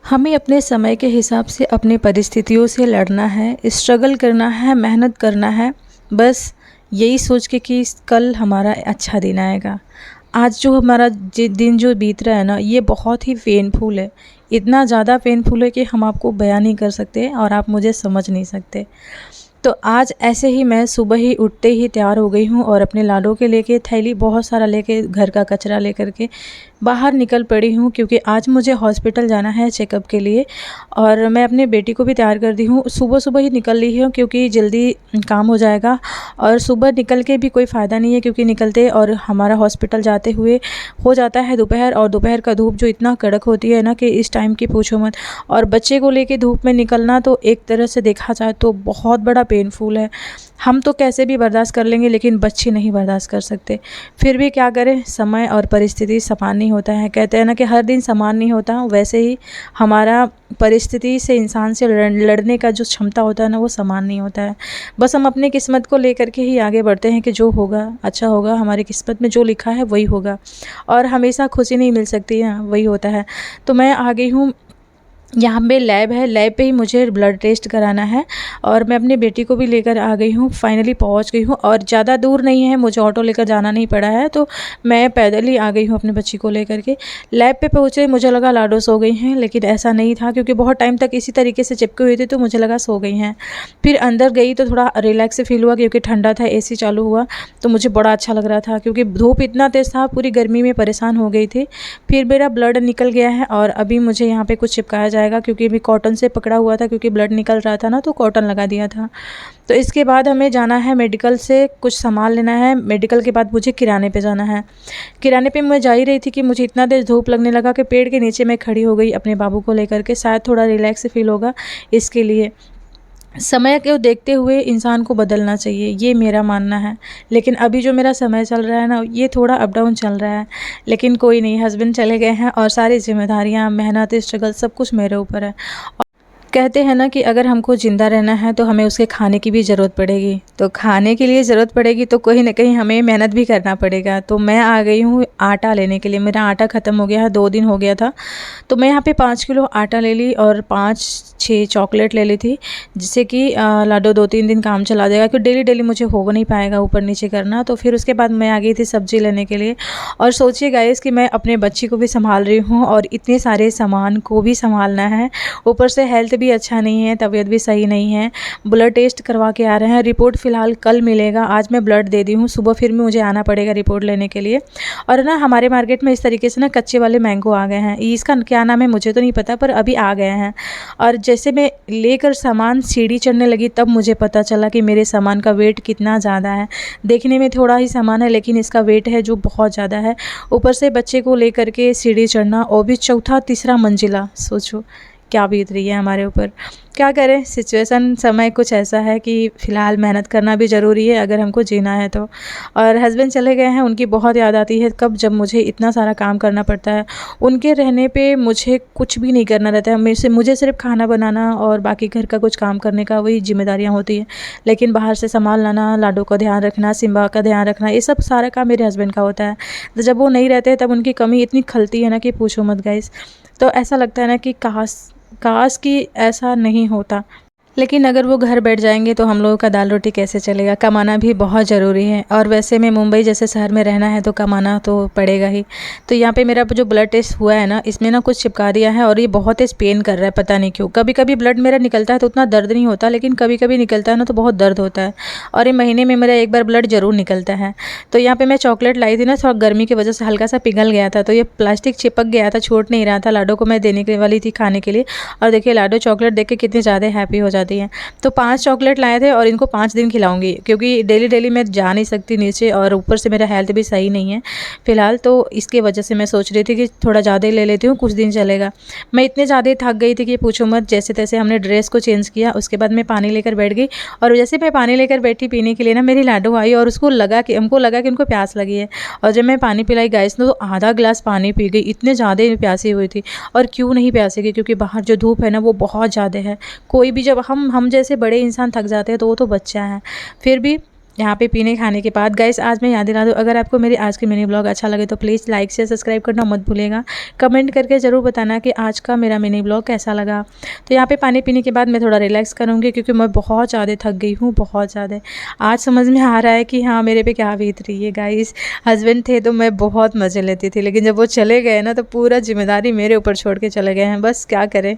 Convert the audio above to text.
हमें अपने समय के हिसाब से अपनी परिस्थितियों से लड़ना है, स्ट्रगल करना है, मेहनत करना है। बस यही सोच के कि कल हमारा अच्छा दिन आएगा। आज जो हमारा दिन जो बीत रहा है ना, ये बहुत ही पेनफुल है। इतना ज़्यादा पेनफुल है कि हम आपको बयान नहीं कर सकते और आप मुझे समझ नहीं सकते। तो आज ऐसे ही मैं सुबह ही उठते ही तैयार हो गई हूँ और अपने लाडो के लेके थैली बहुत सारा लेके घर का कचरा लेकर के बाहर निकल पड़ी हूँ, क्योंकि आज मुझे हॉस्पिटल जाना है चेकअप के लिए। और मैं अपने बेटी को भी तैयार कर दी हूँ, सुबह सुबह ही निकल ली हूँ क्योंकि जल्दी काम हो जाएगा। और सुबह निकल के भी कोई फ़ायदा नहीं है, क्योंकि निकलते और हमारा हॉस्पिटल जाते हुए हो जाता है दोपहर, और दोपहर का धूप जो इतना कड़क होती है ना कि इस टाइम की पूछो मत। और बच्चे को लेके धूप में निकलना तो एक तरह से देखा जाए तो बहुत बड़ा पेनफुल है। हम तो कैसे भी बर्दाश्त कर लेंगे, लेकिन बच्चे नहीं बर्दाश्त कर सकते। फिर भी क्या करें, समय और परिस्थिति समान नहीं होता है। कहते हैं ना कि हर दिन समान नहीं होता, वैसे ही हमारा परिस्थिति से, इंसान से लड़ने का जो क्षमता होता है ना, वो समान नहीं होता है। बस हम अपनी किस्मत को लेकर के ही आगे बढ़ते हैं कि जो होगा अच्छा होगा, हमारी किस्मत में जो लिखा है वही होगा। और हमेशा खुशी नहीं मिल सकती है, वही होता है। तो मैं आ गई हूँ, यहाँ पे लैब है, लैब पे ही मुझे ब्लड टेस्ट कराना है। और मैं अपनी बेटी को भी लेकर आ गई हूँ, फाइनली पहुँच गई हूँ। और ज़्यादा दूर नहीं है, मुझे ऑटो लेकर जाना नहीं पड़ा है, तो मैं पैदल ही आ गई हूँ अपने बच्ची को लेकर के। लैब पे पहुँचे, मुझे लगा लाडो सो गई हैं, लेकिन ऐसा नहीं था, क्योंकि बहुत टाइम तक इसी तरीके से चिपके हुए थे, तो मुझे लगा सो गई हैं। फिर अंदर गई तो थोड़ा रिलैक्स फील हुआ, क्योंकि ठंडा था, AC चालू हुआ तो मुझे बड़ा अच्छा लग रहा था, क्योंकि धूप इतना तेज़ था, पूरी गर्मी में परेशान हो गई थी। फिर मेरा ब्लड निकल गया है और अभी मुझे यहाँ पे कुछ चिपकाया जाएगा, क्योंकि अभी कॉटन से पकड़ा हुआ था, क्योंकि ब्लड निकल रहा था ना, तो कॉटन लगा दिया था। तो इसके बाद हमें जाना है मेडिकल से कुछ सामान लेना है। मेडिकल के बाद मुझे किराने पे जाना है। किराने पे मैं जा ही रही थी कि मुझे इतना तेज़ धूप लगने लगा कि पेड़ के नीचे मैं खड़ी हो गई अपने बाबू को लेकर के, शायद थोड़ा रिलैक्स फील होगा इसके लिए। समय को देखते हुए इंसान को बदलना चाहिए, ये मेरा मानना है। लेकिन अभी जो मेरा समय चल रहा है ना, ये थोड़ा अप डाउन चल रहा है। लेकिन कोई नहीं, हस्बैंड चले गए हैं और सारी जिम्मेदारियाँ, मेहनत, स्ट्रगल सब कुछ मेरे ऊपर है। कहते हैं ना कि अगर हमको ज़िंदा रहना है तो हमें उसके खाने की भी ज़रूरत पड़ेगी। तो खाने के लिए ज़रूरत पड़ेगी तो कहीं न कहीं हमें मेहनत भी करना पड़ेगा। तो मैं आ गई हूँ आटा लेने के लिए। मेरा आटा ख़त्म हो गया है, 2 दिन हो गया था। तो मैं यहाँ पे 5 किलो आटा ले ली और 5-6 चॉकलेट ले ली थी, जिससे कि लाडो 2-3 दिन काम चला जाएगा, क्योंकि डेली मुझे हो नहीं पाएगा ऊपर नीचे करना। तो फिर उसके बाद मैं आ गई थी सब्ज़ी लेने के लिए। और सोचिए गाइस कि मैं अपने बच्ची को भी सँभाल रही हूँ और इतने सारे सामान को भी सँभालना है। ऊपर से हेल्थ भी अच्छा नहीं है, तबीयत भी सही नहीं है। ब्लड टेस्ट करवा के आ रहे हैं, रिपोर्ट फ़िलहाल कल मिलेगा। आज मैं ब्लड दे दी हूँ, सुबह फिर भी मुझे आना पड़ेगा रिपोर्ट लेने के लिए। और ना हमारे मार्केट में इस तरीके से ना कच्चे वाले मैंगो आ गए हैं, इसका क्या नाम है मुझे तो नहीं पता, पर अभी आ गए हैं। और जैसे मैं लेकर सामान सीढ़ी चढ़ने लगी, तब मुझे पता चला कि मेरे सामान का वेट कितना ज़्यादा है। देखने में थोड़ा ही सामान है, लेकिन इसका वेट है जो बहुत ज़्यादा है। ऊपर से बच्चे को लेकर के सीढ़ी चढ़ना, और भी चौथा तीसरा मंजिला, सोचो क्या बीत रही है हमारे ऊपर। क्या करें, सिचुएशन, समय कुछ ऐसा है कि फ़िलहाल मेहनत करना भी ज़रूरी है अगर हमको जीना है तो। और हस्बैंड चले गए हैं, उनकी बहुत याद आती है कब जब मुझे इतना सारा काम करना पड़ता है। उनके रहने पे मुझे कुछ भी नहीं करना रहता है, मुझे सिर्फ खाना बनाना और बाकी घर का कुछ काम करने का वही जिम्मेदारियाँ होती हैं। लेकिन बाहर से सामान लाना, लाडो का ध्यान रखना, सिम्बा का ध्यान रखना, ये सब सारा काम मेरे हस्बैंड का होता है। तो जब वो नहीं रहते तब उनकी कमी इतनी खलती है ना कि पूछो मत गाइस। तो ऐसा लगता है ना कि काश कि ऐसा नहीं होता। लेकिन अगर वो घर बैठ जाएंगे तो हम लोगों का दाल रोटी कैसे चलेगा। कमाना भी बहुत ज़रूरी है, और वैसे में मुंबई जैसे शहर में रहना है तो कमाना तो पड़ेगा ही। तो यहाँ पे मेरा जो ब्लड टेस्ट हुआ है ना, इसमें ना कुछ चिपका दिया है और ये बहुत तेज पेन कर रहा है, पता नहीं क्यों। कभी कभी ब्लड मेरा निकलता है तो उतना दर्द नहीं होता, लेकिन कभी कभी निकलता है ना तो बहुत दर्द होता है। और ये महीने में मेरा एक बार ब्लड ज़रूर निकलता है। तो यहाँ पर मैं चॉकलेट लाई थी ना, थोड़ा गर्मी की वजह से हल्का सा पिघल गया था, तो ये प्लास्टिक चिपक गया था, छूट नहीं रहा था। लाडो को मैं देने वाली थी खाने के लिए, और देखिए लाडो चॉकलेट देख के कितनी ज़्यादा हैप्पी हो जाती है। तो 5 चॉकलेट लाए थे और इनको 5 दिन खिलाऊंगी, क्योंकि डेली मैं जा नहीं सकती नीचे, और ऊपर से मेरा हेल्थ भी सही नहीं है फ़िलहाल। तो इसकी वजह से मैं सोच रही थी कि थोड़ा ज़्यादा ही ले लेती हूँ, कुछ दिन चलेगा। मैं इतने ज़्यादा थक गई थी कि पूछो मत। जैसे तैसे हमने ड्रेस को चेंज किया, उसके बाद मैं पानी लेकर बैठ गई। और जैसे मैं पानी लेकर बैठी पीने के लिए ना, मेरी लाडो आई और हमको लगा कि उनको प्यास लगी है। और जब मैं पानी पिलाई गाइस तो आधा गिलास पानी पी गई, इतने ज़्यादा प्यासी हुई थी। और क्यों नहीं प्यासेगी, क्योंकि बाहर जो धूप है ना वो बहुत ज़्यादा है। कोई भी, जब हम जैसे बड़े इंसान थक जाते हैं तो वो तो बच्चा है। फिर भी यहाँ पे पीने खाने के बाद गाइस आज मैं याद दिला दूँ, अगर आपको मेरी आज की मिनी ब्लॉग अच्छा लगे तो प्लीज़ लाइक से सब्सक्राइब करना मत भूलिएगा। कमेंट करके ज़रूर बताना कि आज का मेरा मिनी ब्लॉग कैसा लगा। तो यहाँ पे पानी पीने के बाद मैं थोड़ा रिलैक्स करूँगी क्योंकि मैं बहुत ज़्यादा थक गई हूँ, बहुत ज़्यादा। आज समझ में आ रहा है कि हाँ मेरे पे क्या बीत रही है गाइस। हस्बैंड थे तो मैं बहुत मज़े लेती थी, लेकिन जब वो चले गए ना तो पूरा जिम्मेदारी मेरे ऊपर छोड़ के चले गए हैं। बस क्या करें।